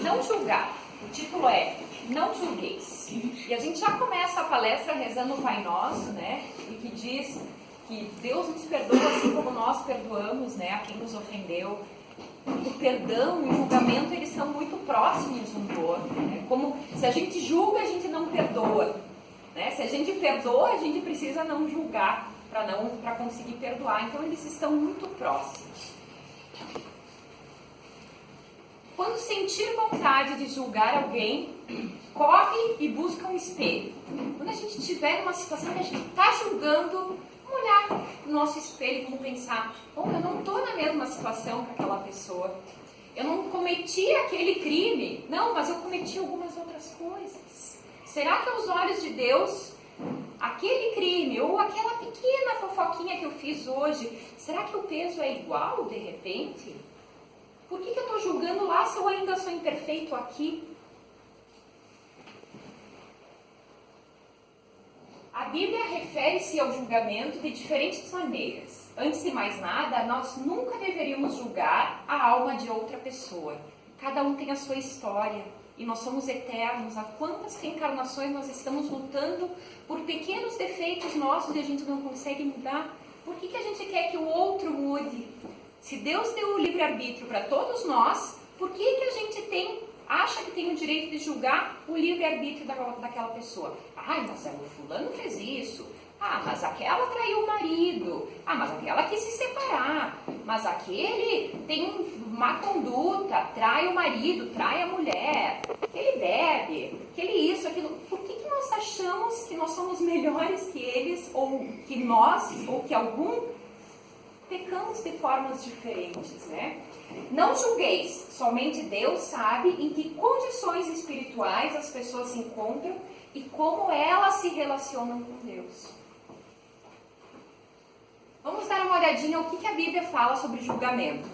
Não julgar. O título é Não Julgueis. E a gente já começa a palestra rezando o Pai Nosso, né? E que diz que Deus nos perdoa assim como nós perdoamos, né, a quem nos ofendeu. O perdão e o julgamento, eles são muito próximos um do outro, né? Como se a gente julga, a gente não perdoa, né? Se a gente perdoa, a gente precisa não julgar para conseguir perdoar. Então eles estão muito próximos. Quando sentir vontade de julgar alguém, corre e busca um espelho. Quando a gente estiver numa situação que a gente está julgando, vamos olhar no nosso espelho e vamos pensar: bom, eu não estou na mesma situação que aquela pessoa. Eu não cometi aquele crime. Não, mas eu cometi algumas outras coisas. Será que aos olhos de Deus, aquele crime ou aquela pequena fofoquinha que eu fiz hoje, será que o peso é igual de repente? Por que eu estou julgando lá se eu ainda sou imperfeito aqui? A Bíblia refere-se ao julgamento de diferentes maneiras. Antes de mais nada, nós nunca deveríamos julgar a alma de outra pessoa. Cada um tem a sua história e nós somos eternos. Há quantas reencarnações nós estamos lutando por pequenos defeitos nossos e a gente não consegue mudar? Por que a gente quer que o outro mude? Se Deus deu o livre-arbítrio para todos nós, por que a gente acha que tem o direito de julgar o livre-arbítrio daquela pessoa? Ai, mas o fulano fez isso. Ah, mas aquela traiu o marido. Ah, mas aquela quis se separar. Mas aquele tem má conduta, trai o marido, trai a mulher. Ele bebe, ele isso, aquilo. Por que nós achamos que nós somos melhores que eles, ou que nós, ou que algum pecamos de formas diferentes, né? Não julgueis, somente Deus sabe em que condições espirituais as pessoas se encontram e como elas se relacionam com Deus. Vamos dar uma olhadinha ao que a Bíblia fala sobre julgamento.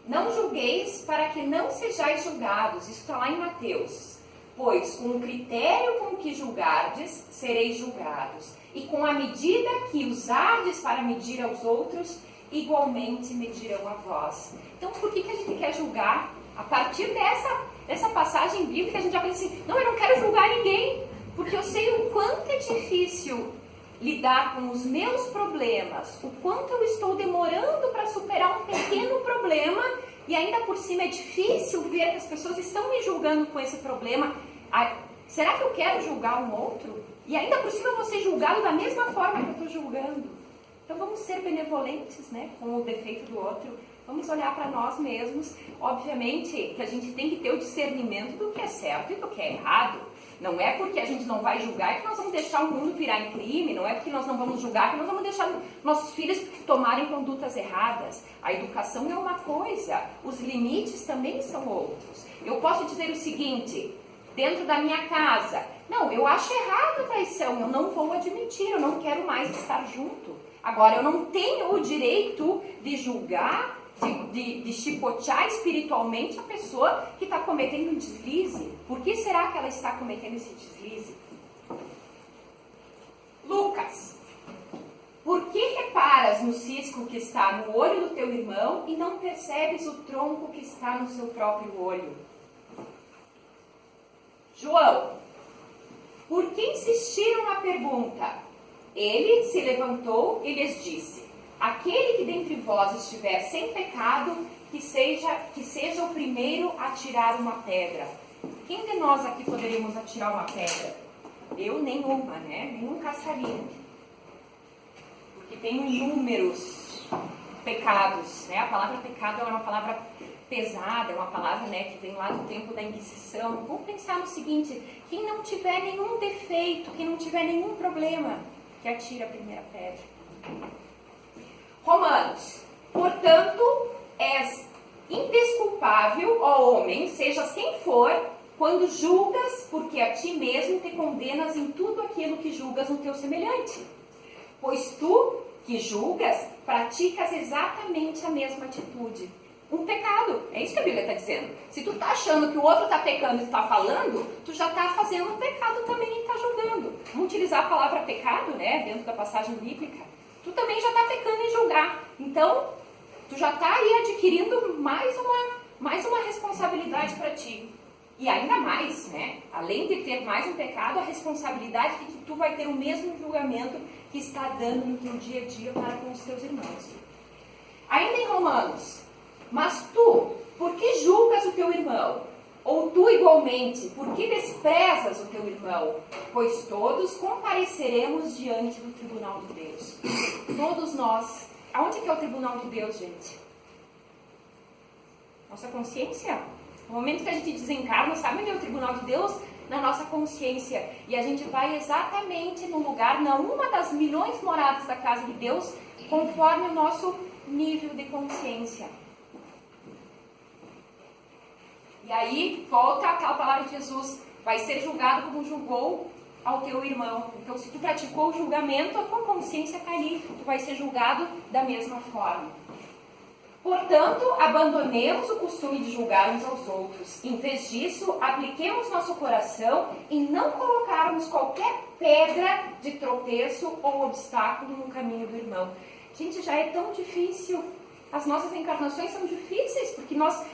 Não julgueis para que não sejais julgados, isso está lá em Mateus. Pois com o critério com que julgardes, sereis julgados. E com a medida que usardes para medir aos outros, igualmente medirão a vós. Então, por que a gente quer julgar? A partir dessa passagem bíblica, a gente já pensa assim: não, eu não quero julgar ninguém, porque eu sei o quanto é difícil lidar com os meus problemas, o quanto eu estou demorando para superar um pequeno problema, e ainda por cima é difícil ver que as pessoas estão me julgando com esse problema. Será que eu quero julgar um outro? E ainda por cima eu vou ser julgado da mesma forma que eu estou julgando. Então vamos ser benevolentes, né, com o defeito do outro. Vamos olhar para nós mesmos. Obviamente que a gente tem que ter o discernimento do que é certo e do que é errado. Não é porque a gente não vai julgar que nós vamos deixar o mundo virar em crime. Não é porque nós não vamos julgar que nós vamos deixar nossos filhos tomarem condutas erradas. A educação é uma coisa, os limites também são outros. Eu posso dizer o seguinte: dentro da minha casa, não, eu acho errado a traição, eu não vou admitir, eu não quero mais estar junto. Agora, eu não tenho o direito de julgar, de chicotear espiritualmente a pessoa que está cometendo um deslize. Por que será que ela está cometendo esse deslize? Lucas, por que reparas no cisco que está no olho do teu irmão e não percebes o tronco que está no seu próprio olho? João, por que insistiram na pergunta? Ele se levantou e lhes disse: aquele que dentre vós estiver sem pecado, que seja o primeiro a tirar uma pedra. Quem de nós aqui poderíamos atirar uma pedra? Eu nenhuma, né? Nenhum caçaria. Porque tem inúmeros pecados, né? A palavra pecado é uma palavra pesada, é uma palavra, né, que vem lá do tempo da Inquisição. Vamos pensar no seguinte: quem não tiver nenhum defeito, quem não tiver nenhum problema, que atira a primeira pedra. Romanos, portanto, és indesculpável, ó homem, sejas quem for, quando julgas, porque a ti mesmo te condenas em tudo aquilo que julgas no teu semelhante. Pois tu, que julgas, praticas exatamente a mesma atitude. Um pecado, é isso que a Bíblia está dizendo. Se tu está achando que o outro está pecando e está falando, tu já está fazendo um pecado também e está julgando. Vamos utilizar a palavra pecado, né, dentro da passagem bíblica. Tu também já está pecando em julgar. Então, tu já está aí adquirindo mais uma responsabilidade para ti. E ainda mais, né? Além de ter mais um pecado, a responsabilidade de que tu vai ter o mesmo julgamento que está dando no teu dia a dia para com os teus irmãos. Ainda em Romanos, mas tu, por que julgas o teu irmão? Ou tu igualmente, por que desprezas o teu irmão? Pois todos compareceremos diante do tribunal de Deus. Todos nós. Aonde que é o tribunal de Deus, gente? Nossa consciência. No momento que a gente desencarna, sabe onde é o tribunal de Deus? Na nossa consciência. E a gente vai exatamente no lugar, não uma das milhões moradas da casa de Deus, conforme o nosso nível de consciência. E aí, volta aquela palavra de Jesus, vai ser julgado como julgou ao teu irmão. Então, se tu praticou o julgamento, a tua consciência está ali, tu vai ser julgado da mesma forma. Portanto, abandonemos o costume de julgar uns aos outros. Em vez disso, apliquemos nosso coração em não colocarmos qualquer pedra de tropeço ou obstáculo no caminho do irmão. Gente, já é tão difícil. As nossas encarnações são difíceis, porque nós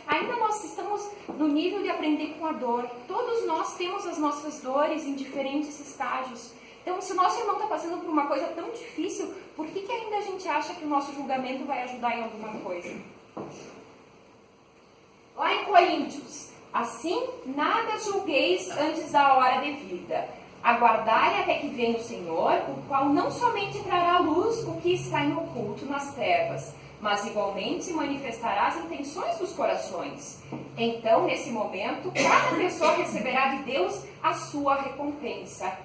estamos no nível de aprender com a dor. Todos nós temos as nossas dores em diferentes estágios. Então, se o nosso irmão está passando por uma coisa tão difícil, por que ainda a gente acha que o nosso julgamento vai ajudar em alguma coisa? Lá em Coríntios, assim, nada julgueis antes da hora devida. Aguardai até que venha o Senhor, o qual não somente trará à luz o que está em oculto nas trevas, mas igualmente manifestará as intenções dos corações. Então, nesse momento, cada pessoa receberá de Deus a sua recompensa.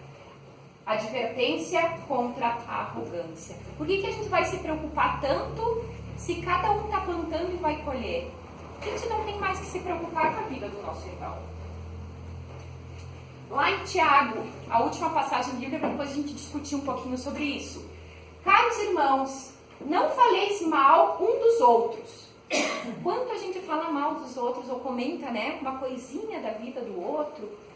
Advertência contra a arrogância. Por que a gente vai se preocupar tanto se cada um está plantando e vai colher? A gente não tem mais que se preocupar com a vida do nosso irmão. Lá em Tiago, a última passagem do livro, para depois a gente discutir um pouquinho sobre isso. Caros irmãos, não faleis mal um dos outros. Quanto a gente fala mal dos outros ou comenta, né, uma coisinha da vida do outro.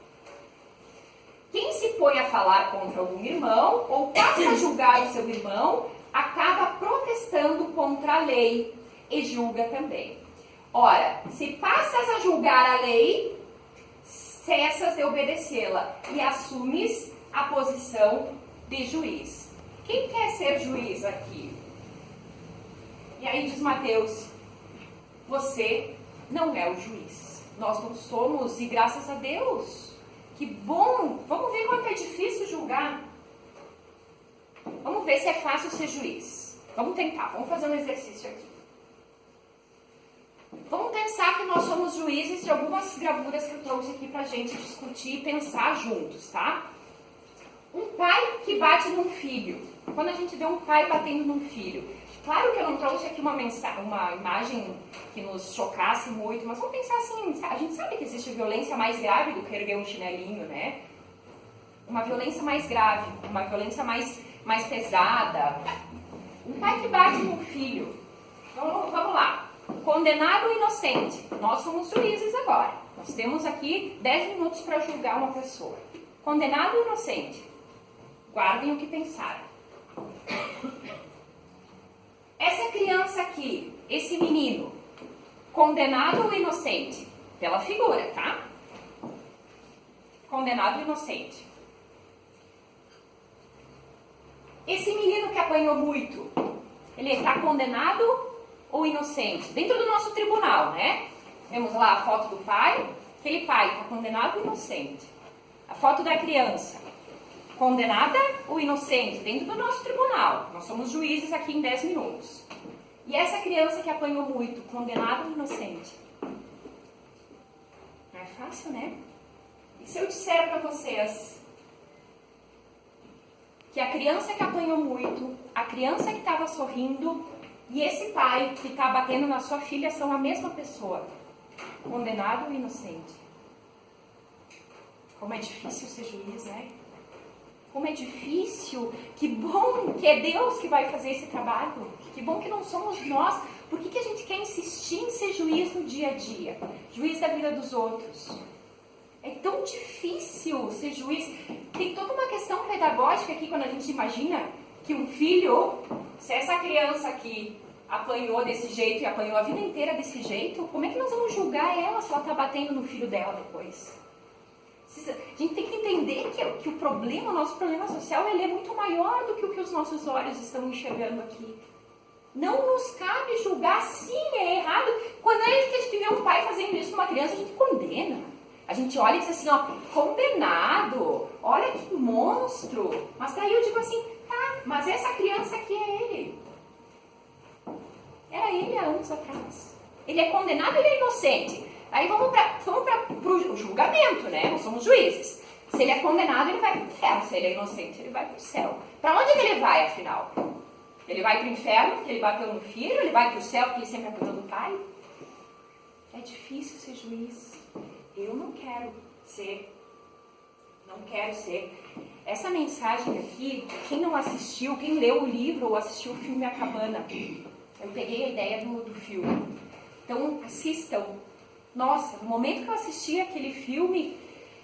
Quem se põe a falar contra algum irmão ou passa a julgar o seu irmão, acaba protestando contra a lei e julga também. Ora, se passas a julgar a lei, cessas de obedecê-la e assumes a posição de juiz. Quem quer ser juiz aqui? E aí diz Mateus, você não é o juiz. Nós não somos, e graças a Deus. Que bom! Vamos ver quanto é difícil julgar. Vamos ver se é fácil ser juiz. Vamos tentar, vamos fazer um exercício aqui. Vamos pensar que nós somos juízes de algumas gravuras que eu trouxe aqui pra gente discutir e pensar juntos, tá? Um pai que bate num filho. Quando a gente vê um pai batendo num filho, claro que eu não trouxe aqui uma imagem que nos chocasse muito, mas vamos pensar assim, a gente sabe que existe violência mais grave do que erguer um chinelinho, né? Uma violência mais grave, uma violência mais pesada. Um pai que bate num filho. Vamos lá. Condenado ou inocente? Nós somos juízes agora. Nós temos aqui 10 minutos para julgar uma pessoa. Condenado ou inocente? Guardem o que pensaram. Essa criança aqui, esse menino, condenado ou inocente? Pela figura, tá? Condenado ou inocente? Esse menino que apanhou muito, ele está condenado ou inocente? Dentro do nosso tribunal, né? Vemos lá a foto do pai. Aquele pai está condenado ou inocente? A foto da criança. Condenada ou inocente? Dentro do nosso tribunal. Nós somos juízes aqui em 10 minutos. E essa criança que apanhou muito, condenada ou inocente? Não é fácil, né? E se eu disser para vocês que a criança que apanhou muito, a criança que estava sorrindo e esse pai que está batendo na sua filha são a mesma pessoa, condenado ou inocente? Como é difícil ser juiz, né? Como é difícil, que bom que é Deus que vai fazer esse trabalho, que bom que não somos nós. Por que a gente quer insistir em ser juiz no dia a dia? Juiz da vida dos outros. É tão difícil ser juiz. Tem toda uma questão pedagógica aqui quando a gente imagina que um filho, se essa criança aqui apanhou desse jeito e apanhou a vida inteira desse jeito, como é que nós vamos julgar ela se ela está batendo no filho dela depois? A gente tem que entender que o problema, o nosso problema social, ele é muito maior do que o que os nossos olhos estão enxergando aqui. Não nos cabe julgar, sim, é errado. Quando a gente vê um pai fazendo isso com uma criança, a gente condena. A gente olha e diz assim, ó, condenado, olha que monstro. Mas daí eu digo assim, tá, mas essa criança aqui é ele. Era ele há anos atrás. Ele é condenado, ele é inocente. Aí vamos para o julgamento, né? Nós somos juízes. Se ele é condenado, ele vai para o inferno. Se ele é inocente, ele vai para o céu. Para onde que ele vai, afinal? Ele vai para o inferno porque ele bateu no filho? Ele vai para o céu porque ele sempre apanhou do pai? É difícil ser juiz. Eu não quero ser. Não quero ser. Essa mensagem aqui, quem não assistiu, quem leu o livro ou assistiu o filme A Cabana, eu peguei a ideia do filme. Então, assistam. Nossa, no momento que eu assisti aquele filme,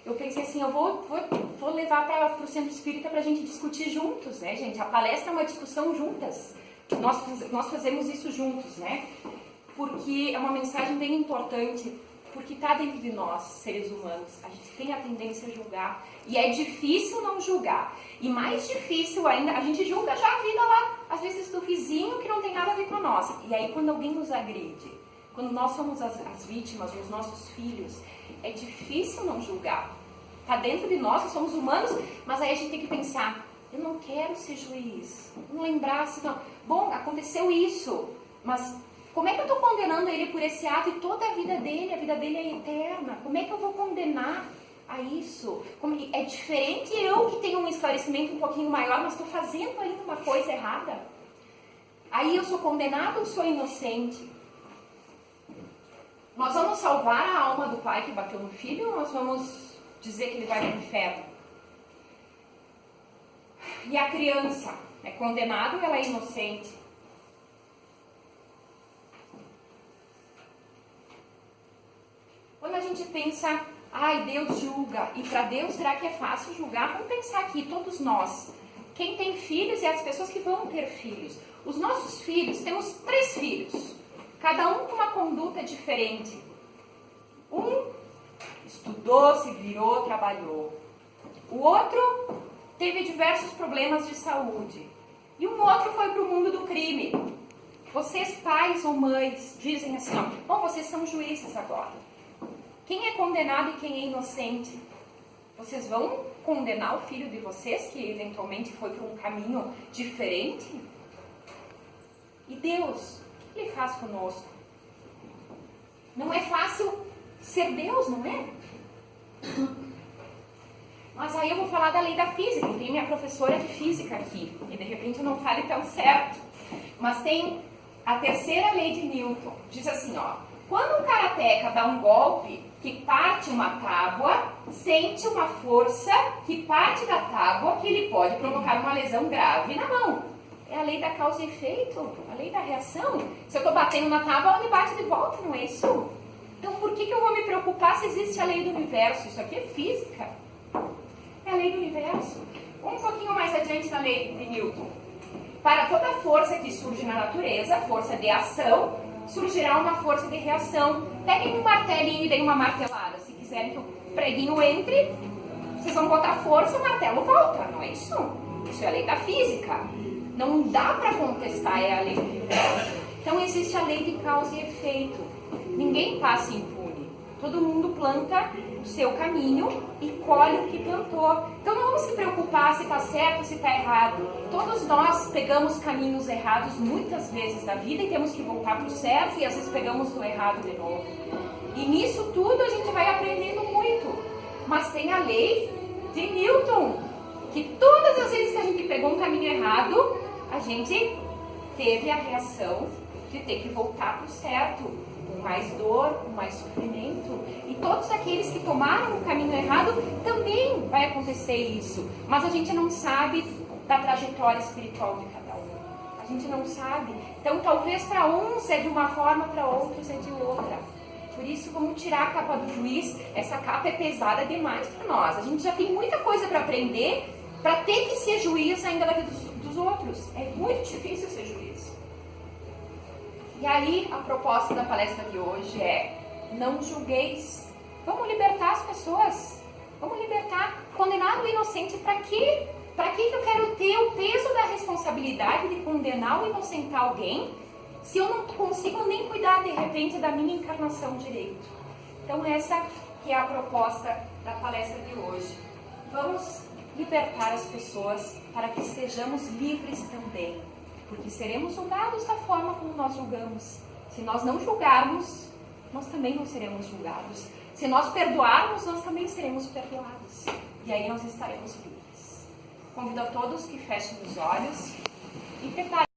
eu pensei assim, eu vou levar para o Centro Espírita para a gente discutir juntos, né, gente? A palestra é uma discussão juntas. Nós fazemos isso juntos, né? Porque é uma mensagem bem importante, porque está dentro de nós, seres humanos. A gente tem a tendência a julgar. E é difícil não julgar. E mais difícil ainda, a gente julga já a vida lá, às vezes do vizinho, que não tem nada a ver com a nossa. E aí quando alguém nos agride, quando nós somos as vítimas, os nossos filhos, é difícil não julgar. Está dentro de nós, nós somos humanos, mas aí a gente tem que pensar, eu não quero ser juiz. Não lembrar assim, não. Bom, aconteceu isso, mas como é que eu estou condenando ele por esse ato e toda a vida dele é eterna? Como é que eu vou condenar a isso? É diferente eu que tenho um esclarecimento um pouquinho maior, mas estou fazendo ainda uma coisa errada. Aí eu sou condenado ou sou inocente? Nós vamos salvar a alma do pai que bateu no filho ou nós vamos dizer que ele vai para o inferno? E a criança é condenada ou ela é inocente? Quando a gente pensa, ai, Deus julga, e para Deus será que é fácil julgar? Vamos pensar aqui, todos nós, quem tem filhos e as pessoas que vão ter filhos. Os nossos filhos, temos 3 filhos, cada um com uma conduta diferente. Um estudou, se virou, trabalhou. O outro teve diversos problemas de saúde. E um outro foi para o mundo do crime. Vocês, pais ou mães, dizem assim, ó, bom, vocês são juízes agora. Quem é condenado e quem é inocente? Vocês vão condenar o filho de vocês, que eventualmente foi para um caminho diferente? E Deus, o que Ele faz conosco? Não é fácil ser Deus, não é? Mas aí eu vou falar da lei da física. Tem minha professora de física aqui. E de repente eu não fale tão certo. Mas tem a terceira lei de Newton. Diz assim, ó. Quando um karateca dá um golpe que parte uma tábua, sente uma força que parte da tábua que ele pode provocar uma lesão grave na mão. É a lei da causa e efeito, a lei da reação. Se eu estou batendo na tábua, ela me bate de volta, não é isso? Então por que eu vou me preocupar se existe a lei do universo? Isso aqui é física. É a lei do universo. Um pouquinho mais adiante na lei de Newton. Para toda força que surge na natureza, força de ação, surgirá uma força de reação. Peguem um martelinho e deem uma martelada. Se quiserem que o preguinho entre, vocês vão botar força, o martelo volta. Não é isso? Isso é a lei da física. Não dá para contestar, é a lei do universo. Então existe a lei de causa e efeito. Ninguém passa impune. Todo mundo planta o seu caminho e colhe o que plantou. Então não vamos se preocupar se está certo ou se está errado. Todos nós pegamos caminhos errados muitas vezes na vida e temos que voltar para o certo e às vezes pegamos o errado de novo. E nisso tudo a gente vai aprendendo muito. Mas tem a lei de Newton, que todas as vezes que a gente pegou um caminho errado, a gente teve a reação de ter que voltar para o certo, com mais dor, com mais sofrimento. E todos aqueles que tomaram o caminho errado, também vai acontecer isso. Mas a gente não sabe da trajetória espiritual de cada um. A gente não sabe. Então talvez para uns é de uma forma, para outros é de outra. Por isso vamos tirar a capa do juiz. Essa capa é pesada demais para nós. A gente já tem muita coisa para aprender, para ter que ser juiz ainda da vida dos outros. É muito difícil ser juiz. E aí, a proposta da palestra de hoje é: não julgueis. Vamos libertar as pessoas. Vamos libertar. Condenado e inocente, para quê? Para que eu quero ter o peso da responsabilidade de condenar ou inocentar alguém se eu não consigo nem cuidar, de repente, da minha encarnação direito? Então, essa que é a proposta da palestra de hoje. Vamos libertar as pessoas para que sejamos livres também, porque seremos julgados da forma como nós julgamos. Se nós não julgarmos, nós também não seremos julgados. Se nós perdoarmos, nós também seremos perdoados. E aí nós estaremos livres. Convido a todos que fechem os olhos e preparem.